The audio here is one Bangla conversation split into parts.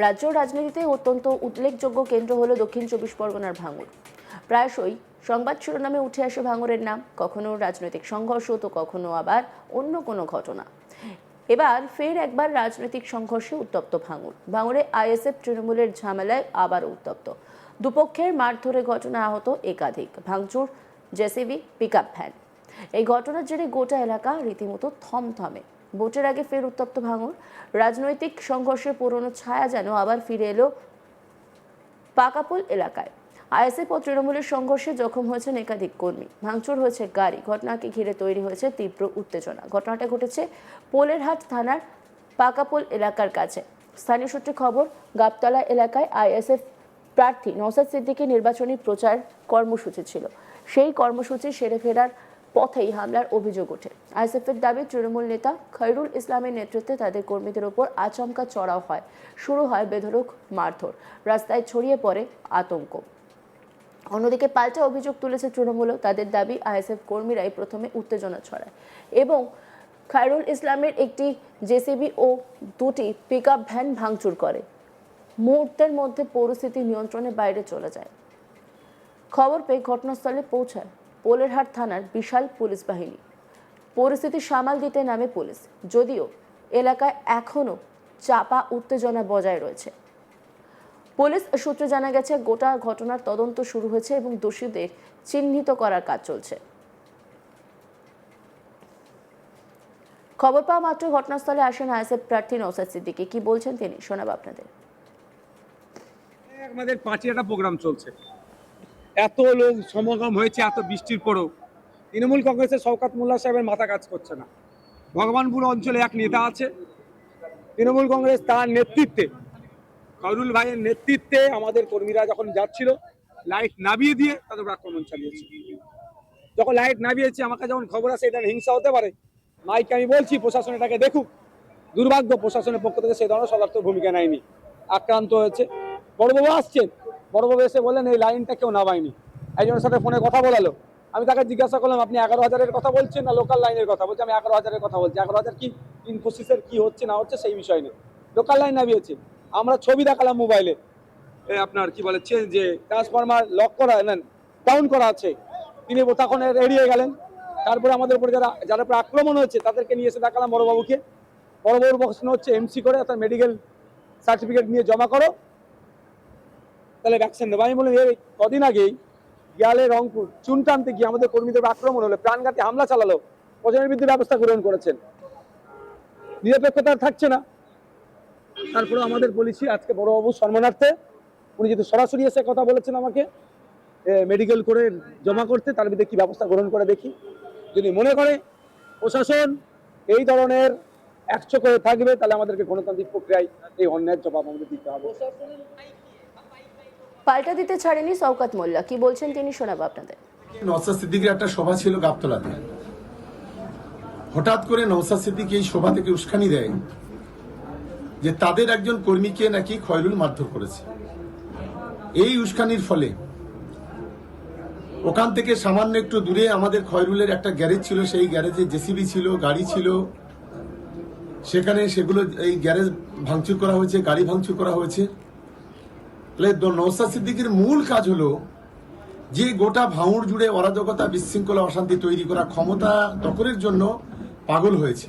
রাজ্য রাজনীতিতে অত্যন্ত উল্লেখযোগ্য কেন্দ্র হলো দক্ষিণ চব্বিশ পরগনার ভাঙড়। প্রায়শই সংবাদ শিরোনামে উঠে আসে ভাঙড়ের নাম, কখনো রাজনৈতিক সংঘর্ষ তো কখনো আবার অন্য কোনো ঘটনা। এবার ফের একবার রাজনৈতিক সংঘর্ষে উত্তপ্ত ভাঙড়ে আইএসএফ তৃণমূলের ঝামেলায় আবার উত্তপ্ত। দুপক্ষের মারধরে ঘটনা, আহত একাধিক, ভাঙচুর জেসিবি, পিকআপ ভ্যান। এই ঘটনার জেরে গোটা এলাকা রীতিমতো থমথমে। ভোটের আগে ফের উত্তপ্ত ভাঙড়। রাজনৈতিক সংঘর্ষের পুরনো ছায়া যেন আবার ফিরে এলো পাকাপোল এলাকায়। আইএসএফ ও তৃণমূলের সংঘর্ষে জখম হয়েছেন একাধিক কর্মী, ভাঙচুর হয়েছে গাড়ি। ঘটনাকে ঘিরে তৈরি হয়েছে তীব্র উত্তেজনা। ঘটনাটা ঘটেছে পোলেরহাট থানার পাকাপোল এলাকার কাছে। স্থানীয় সূত্রে খবর, গাবতলা এলাকায় আইএসএফ প্রার্থী নওশাদ সিদ্দিকীর নির্বাচনী প্রচার কর্মসূচি ছিল। সেই কর্মসূচি সেরে ফেরার পথেই হামলার অভিযোগ ওঠে। আইএসএফের দাবি, তৃণমূল নেতা খৈরুল ইসলামের নেতৃত্বে তাদের কর্মীদের ওপর আচমকা চড়াও হয়। শুরু হয় বেধড়ক মারধর, রাস্তায় ছড়িয়ে পড়ে আতঙ্ক। অন্যদিকে পাল্টা অভিযোগ তুলেছে তৃণমূলও। তাদের দাবি, আইএসএফ কর্মীরাই প্রথমে উত্তেজনা ছড়ায় এবং খৈরুল ইসলামের একটি জেসিবি ও দুটি পিকআপ ভ্যান ভাঙচুর করে। মুহূর্তের মধ্যে পরিস্থিতি নিয়ন্ত্রণের বাইরে চলে যায়। খবর পেয়ে ঘটনাস্থলে পৌঁছায় পোলেরহাট থানার বিশাল পুলিশ বাহিনী। পরিস্থিতি সামাল দিতে নামে পুলিশ, যদিও এলাকায় এখনও চাপা উত্তেজনা বজায় রয়েছে। পুলিশ সূত্রে জানা গেছে, গোটা ঘটনার তদন্ত শুরু হয়েছে এবং দোষীদের চিহ্নিত করার কাজ চলছে। খবর পাওয়া মাত্র ঘটনাস্থলে আসেন আইএসএফ প্রার্থী নওশাদ সিদ্দিকী। কি বলছেন তিনি, শোনাবো আপনাদের। আমাদের পাঁচে একটা প্রোগ্রাম চলছে, এত লোক সমাগম হয়েছে এত বৃষ্টির পরেও তৃণমূল কংগ্রেসের শওকত মোল্লা সাহেবের মাথা কাজ করছে না। ভগবানপুর অঞ্চলে এক নেতা আছে তৃণমূল কংগ্রেস, তার নেতৃত্বে, খৈরুল ভাইয়ের নেতৃত্বে আমাদের কর্মীরা যখন যাচ্ছিল লাইট নামিয়ে দিয়ে তাদের উপর আক্রমণ চালিয়েছে। যখন লাইট নামিয়েছে, আমাকে যখন খবর আসে এটা হিংসা হতে পারে, মাইকে আমি বলছি প্রশাসন এটাকে দেখুক। দুর্ভাগ্য, প্রশাসনের পক্ষ থেকে সেই ধরনের সদর্থক ভূমিকা নেয়নি। আক্রান্ত হয়েছে, বড়বাবু আসছেন, বড়বাবু এসে বললেন এই লাইনটা কেউ নামায়নি। একজনের সাথে ফোনে কথা বলালো, আমি তাকে জিজ্ঞাসা করলাম আপনি 11,000-এর কথা বলছেন না লোকাল লাইনের কথা? বলছি আমি 11,000-এর কথা বলছি। 11,000 কি ইনফোসিসের কি হচ্ছে না হচ্ছে সেই বিষয় নেই, লোকাল লাইন নামিয়েছে। আমরা ছবি দেখালাম মোবাইলে, আপনার কি বলে যে ট্রান্সফরমার লক করা নেন ডাউন করা আছে, তিনি তখন এড়িয়ে গেলেন। তারপরে আমাদের উপরে যারা উপরে আক্রমণ হয়েছে তাদেরকে নিয়ে এসে দেখালাম বড়বাবুকে। বড়বাবুর প্রশ্ন হচ্ছে এমসি করে তার মেডিকেল সার্টিফিকেট নিয়ে জমা করো, তাহলে ভ্যাকসিন দেবো। আমি বললাম এই কদিন আগেই গিয়ালে রংপুর চুন টানতে গিয়ে আমাদের কর্মীদের আক্রমণ হলো, প্রাণঘাতী হামলা চালালো, প্রশাসনের বিরুদ্ধে ব্যবস্থা গ্রহণ করেছেন, নিরপেক্ষতা থাকছে না। তারপরে আমাদের বলেছি আজকে বড়বাবু সম্মানার্থে উনি যেহেতু সরাসরি এসে কথা বলেছেন আমাকে মেডিকেল করে জমা করতে, তার বিরুদ্ধে কি ব্যবস্থা গ্রহণ করে দেখি। যদি মনে করে প্রশাসন এই ধরনের একশো করে থাকবে, তাহলে আমাদেরকে গণতান্ত্রিক প্রক্রিয়ায় এই অন্যায়ের জবাব আমাদের দিতে হবে। পাল্টা দিতে ছাড়েনি শওকত মোল্লা। কি বলছেন তিনি, শোনাবো আপনাদের। নওশাদ সিদ্দিকীর একটা সভা ছিল গাবতলাতে। হঠাৎ করে নওশাদ সিদ্দিকী এই সভা থেকে উস্কানি দেয় যে তাদের একজন কর্মীকে নাকি খৈরুল মারধর করেছে। এই উস্কানির ফলে ওখান থেকে সামান্য একটু দূরে আমাদের খৈরুলের একটা গ্যারেজ ছিল, সেই গ্যারেজে জেসিবি ছিল, গাড়ি ছিল, সেখানে সেগুলো এই গ্যারেজ ভাঙচুর করা হয়েছে, গাড়ি ভাঙচুর করা হয়েছে। নওশাদ সিদ্দিকীর মূল কাজ হলো যে গোটা ভাঙড় জুড়ে অরাজকতা, বিশৃঙ্খলা, অশান্তি তৈরি করা, ক্ষমতা দখলের জন্য পাগল হয়েছে।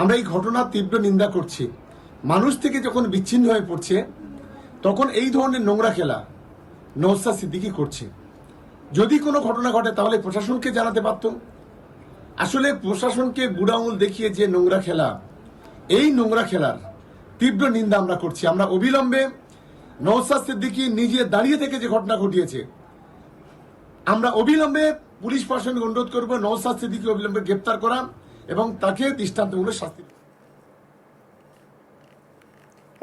আমরা এই ঘটনার তীব্র নিন্দা করছি। মানুষ থেকে যখন বিচ্ছিন্ন হয়ে পড়ছে, তখন এই ধরনের নোংরা খেলা নওশাদ সিদ্দিকী করছে। যদি কোনো ঘটনা ঘটে তাহলে প্রশাসনকে জানাতে পারত। আসলে প্রশাসনকে বুড়া আঙুল দেখিয়ে যে নোংরা খেলা, এই নোংরা খেলার তীব্র নিন্দা আমরা করছি। আমরা অবিলম্বে নওশাদ সিদ্দিকী নিজে দাঁড়িয়ে থেকে যে ঘটনা ঘটিয়েছে, আমরা অবিলম্বে পুলিশ প্রশাসনকে অনুরোধ করব নওশাদ সিদ্দিকী অবিলম্বে গ্রেপ্তার করা এবং তাকে দৃষ্টান্তমূলক শাস্তি।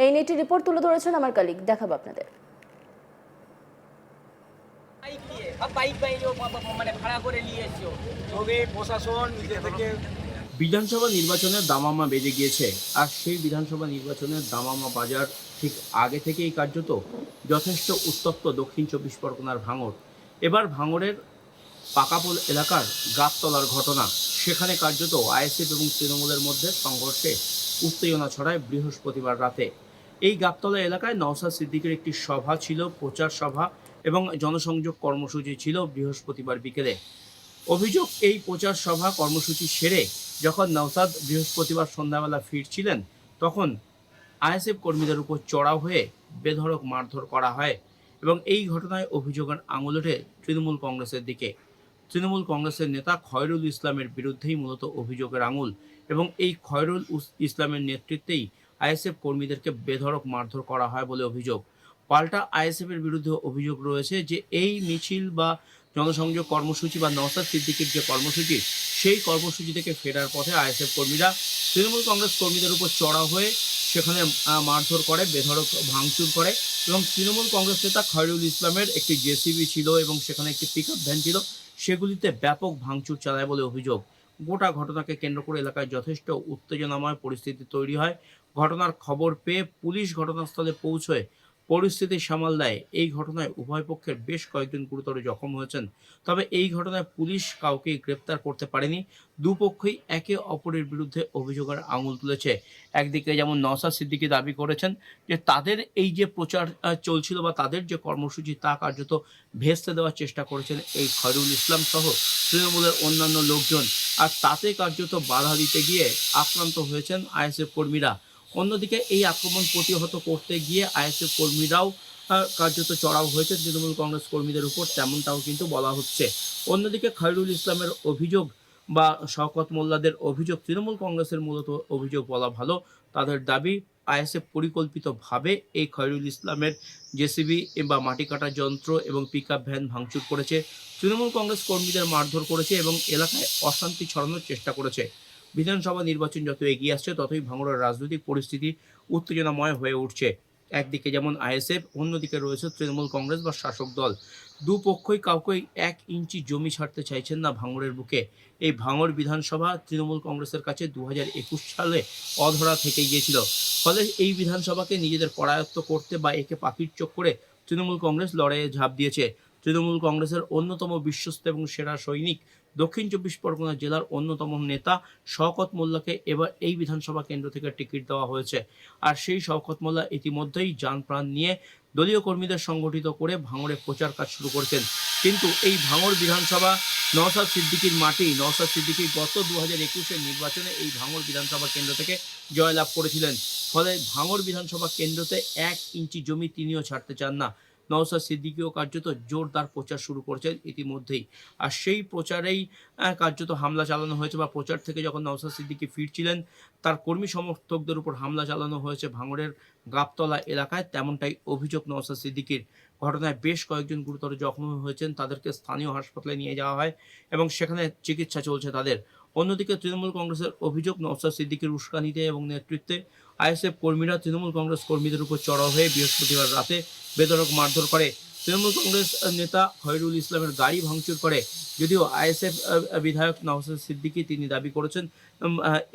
এই নিয়ে একটি রিপোর্ট তুলে ধরেছেন আমার কলিগ, দেখাবো আপনাদের। বিধানসভা নির্বাচনের দামামা বেজে গিয়েছে, আর সেই বিধানসভা নির্বাচনের দামামা বাজার ঠিক আগে থেকেই কার্যত যথেষ্ট উত্তপ্ত দক্ষিণ চব্বিশ পরগনার ভাঙড়। এবার ভাঙড়ের পাকাপোল এলাকার গাবতলার ঘটনা, সেখানে কার্যত আইএসএফ এবং তৃণমূলের মধ্যে সংঘর্ষে উত্তেজনা ছড়ায় বৃহস্পতিবার রাতে। এই গাবতলা এলাকায় নওশাদ সিদ্দিকীর একটি সভা ছিল, প্রচার সভা এবং জনসংযোগ কর্মসূচি ছিল বৃহস্পতিবার বিকেলে। অভিযোগ, এই প্রচার সভা কর্মসূচি সেরে যখন নওশাদ বৃহস্পতিবার সন্ধ্যাবেলা ফিরছিলেন, তখন আইএসএফ কর্মীদের উপর চড়াও হয়ে বেধড়ক মারধর করা হয় এবং এই ঘটনায় অভিযোগের আঙুল ওঠে তৃণমূল কংগ্রেসের দিকে। তৃণমূল কংগ্রেসের নেতা খয়রুল ইসলামের বিরুদ্ধেই মূলত অভিযোগের আঙুল এবং এই খয়রুল ইসলামের নেতৃত্বেই আইএসএফ কর্মীদেরকে বেধড়ক মারধর করা হয় বলে অভিযোগ। পাল্টা আইএসএফ এর বিরুদ্ধে অভিযোগ রয়েছে যে এই মিছিল বা জনসংযোগ কর্মসূচি বা নওশাদ সিদ্দিকীর যে কর্মসূচি, সেই কর্মসূচি থেকে ফেরার পথে আইএসএফ কর্মীরা তৃণমূল কংগ্রেস কর্মীদের উপর চড়াও হয়ে সেখানে মারধর করে, বেধড়ক ভাঙচুর করে এবং তৃণমূল কংগ্রেস নেতা খয়রুল ইসলামের একটি জেসিবি ছিল এবং সেখানে একটি পিকআপ ভ্যান ছিল, সেগুলিতে ব্যাপক ভাঙচুর চালায় বলে অভিযোগ। গোটা ঘটনাকে কেন্দ্র করে এলাকায় যথেষ্ট উত্তেজনাময় পরিস্থিতি তৈরি হয়। ঘটনার খবর পেয়ে পুলিশ ঘটনাস্থলে পৌঁছয় পরিস্থিতি সামাল দেয়। এই ঘটনায় উভয় পক্ষের বেশ কয়েকজন গুরুতর জখম হয়েছেন। তবে এই ঘটনায় পুলিশ কাউকেই গ্রেপ্তার করতে পারেনি। দুপক্ষই একে অপরের বিরুদ্ধে অভিযোগের আঙুল তুলেছে। একদিকে যেমন নওশাদ সিদ্দিকী দাবি করেছেন যে তাদের এই যে প্রচার চলছিল বা তাদের যে কর্মসূচি, তা কার্যত ভেস্তে দেওয়ার চেষ্টা করেছেন এই খয়রুল ইসলাম সহ তৃণমূলের অন্যান্য লোকজন, আর তাতে কার্যত বাধা দিতে গিয়ে আক্রান্ত হয়েছেন আইএসএফ কর্মীরা। অন্যদিকে এই আক্রমণ প্রতিহত করতে গিয়ে আইএসএফ কর্মীরাও কার্যত চড়াও হয়েছে তৃণমূল কংগ্রেস কর্মীদের উপর, তেমনটাও কিন্তু বলা হচ্ছে। অন্যদিকে খয়রুল ইসলামের অভিযোগ বা শওকত মোল্লাদের অভিযোগ, তৃণমূল কংগ্রেসের মূলত অভিযোগ বলা ভালো। তাদের দাবি আইএসএফ পরিকল্পিতভাবে এই খয়রুল ইসলামের জেসিবি বা মাটি কাটার যন্ত্র এবং পিকআপ ভ্যান ভাঙচুর করেছে, তৃণমূল কংগ্রেস কর্মীদের মারধর করেছে এবং এলাকায় অশান্তি ছড়ানোর চেষ্টা করেছে। বিধানসভা নির্বাচন যত এগিয়ে আসছে, ততই ভাঙড়ের রাজনৈতিক পরিস্থিতি উত্তেজনাময় হয়ে উঠছে। একদিকে যেমন আইএসএফ, অন্যদিকে রয়েছে তৃণমূল কংগ্রেস বা শাসক দল। দুপক্ষই কাউকেই 1 ইঞ্চি জমি ছাড়তে চাইছেন না ভাঙড়ের বুকে। এই ভাঙড় বিধানসভা তৃণমূল কংগ্রেসের কাছে 2021 সালে অধরা থেকে গিয়েছিল। ফলে এই বিধানসভাকে নিজেদের করায়ত্ত করতে বা একে পাখির চোখ করে তৃণমূল কংগ্রেস লড়াইয়ে ঝাঁপ দিয়েছে। তৃণমূল কংগ্রেসের অন্যতম বিশ্বস্ত এবং সেরা সৈনিক, দক্ষিণ 24 পরগনা জেলার অন্যতম নেতা শওকত মোল্লাকে এবার এই বিধানসভা কেন্দ্র থেকে টিকিট দেওয়া হয়েছে। আর সেই শওকত মোল্লা ইতিমধ্যেই যান প্রাণ নিয়ে দলীয় কর্মীদের সংগঠিত করে ভাঙড়ে প্রচার কাজ শুরু করেছেন। কিন্তু এই ভাঙড় বিধানসভা নওশাদ সিদ্দিকীর মাটি। নওশাদ সিদ্দিকী গত 2021-এর নির্বাচনে এই ভাঙড় বিধানসভা কেন্দ্র থেকে জয়লাভ করেছিলেন। ফলে ভাঙড় বিধানসভা কেন্দ্রতে 1 ইঞ্চি জমি তিনিও ছাড়তে চান না। নওশাদ সিদ্দিকীও কার্যত জোরদার প্রচার শুরু করেছেন ইতিমধ্যেই। আর সেই প্রচারেই কার্যত হামলা চালানো হয়েছে বা প্রচার থেকে যখন নওশাদ সিদ্দিকী ফিরছিলেন, তার কর্মী সমর্থকদের উপর হামলা চালানো হয়েছে ভাঙড়ের গাবতলা এলাকায়, তেমনটাই অভিযোগ নওশাদ সিদ্দিকীর। ঘটনায় বেশ কয়েকজন গুরুতর জখম হয়েছেন, তাদেরকে স্থানীয় হাসপাতালে নিয়ে যাওয়া হয় এবং সেখানে চিকিৎসা চলছে তাদের। অন্যদিকে তৃণমূল কংগ্রেসের অভিযোগ, নওশাদ সিদ্দিকীর উস্কানিতে এবং নেতৃত্বে আইএসএফ কর্মীরা তৃণমূল কংগ্রেস কর্মীদের উপর চড়াও হয়ে বৃহস্পতিবার রাতে বেধড়ক মারধর করে। তৃণমূল কংগ্রেস নেতা খয়রুল ইসলামের গাড়ি ভাঙচুর করে। যদিও আইএসএফ বিধায়ক নওশাদ সিদ্দিকী তিনি দাবি করেছেন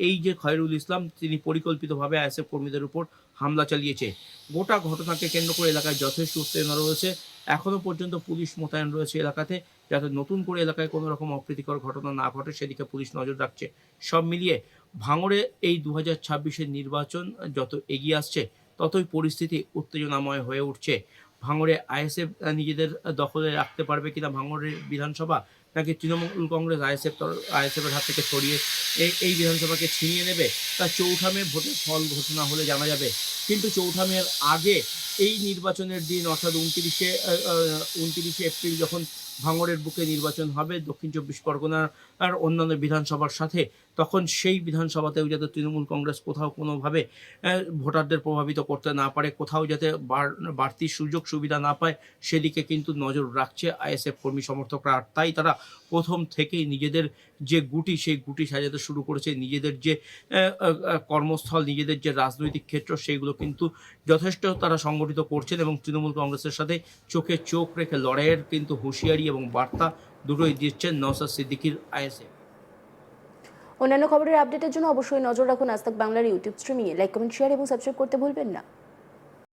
এই যে খয়রুল ইসলাম তিনি পরিকল্পিতভাবে আইএসএফ কর্মীদের উপর হামলা চালিয়েছে। গোটা ঘটনাকে কেন্দ্র করে এলাকায় যথেষ্ট উত্তেজনা রয়েছে। এখনও পর্যন্ত পুলিশ মোতায়েন রয়েছে এলাকাতে, যাতে নতুন করে এলাকায় কোনো রকম অপ্রীতিকর ঘটনা না ঘটে সেদিকে পুলিশ নজর রাখছে। সব মিলিয়ে ভাঙড়ে এই 2026-এর নির্বাচন যত এগিয়ে আসছে, ততই পরিস্থিতি উত্তেজনাময় হয়ে উঠছে। ভাঙড়ে আইএসএফ নিজেদের দখলে রাখতে পারবে কিনা ভাঙড়ের বিধানসভা, নাকি তৃণমূল কংগ্রেস আইএসএফের হাত থেকে সরিয়ে এই বিধানসভাকে ছিনিয়ে নেবে, তা চৌঠা মে ভোটের ফল ঘোষণা হলে জানা যাবে। কিন্তু চৌঠা মের আগে এই নির্বাচনের দিন অর্থাৎ 29শে এপ্রিল যখন ভাঙড়ের বুকে নির্বাচন হবে দক্ষিণ 24 পরগনার আর অন্যান্য বিধানসভার সাথে, তখন সেই বিধানসভাতেও যাতে তৃণমূল কংগ্রেস কোথাও কোনোভাবে ভোটারদের প্রভাবিত করতে না পারে, কোথাও যাতে বাড়তি সুযোগ সুবিধা না পায়, সেদিকে কিন্তু নজর রাখছে আইএসএফ কর্মী সমর্থকরা। আর তাই তারা প্রথম থেকেই নিজেদের যে গুটি, সেই গুটি সাজাতে শুরু করেছে। নিজেদের যে কর্মস্থল, নিজেদের যে রাজনৈতিক ক্ষেত্র, সেইগুলো কিন্তু যথেষ্ট তারা সংগঠিত করছেন এবং তৃণমূল কংগ্রেসের সাথে চোখে চোখ রেখে লড়াইয়ের কিন্তু হুঁশিয়ারি এবং বার্তা দুটোই দিচ্ছেন নওশাদ সিদ্দিকীর আইএসএফ। অন্যান্য খবরের আপডেটের জন্য অবশ্যই নজর রাখুন আজ তাক বাংলার ইউটিউব স্ট্রিমিংয়ে। লাইক, কমেন্ট, শেয়ার এবং সাবস্ক্রাইব করতে ভুলবেন না।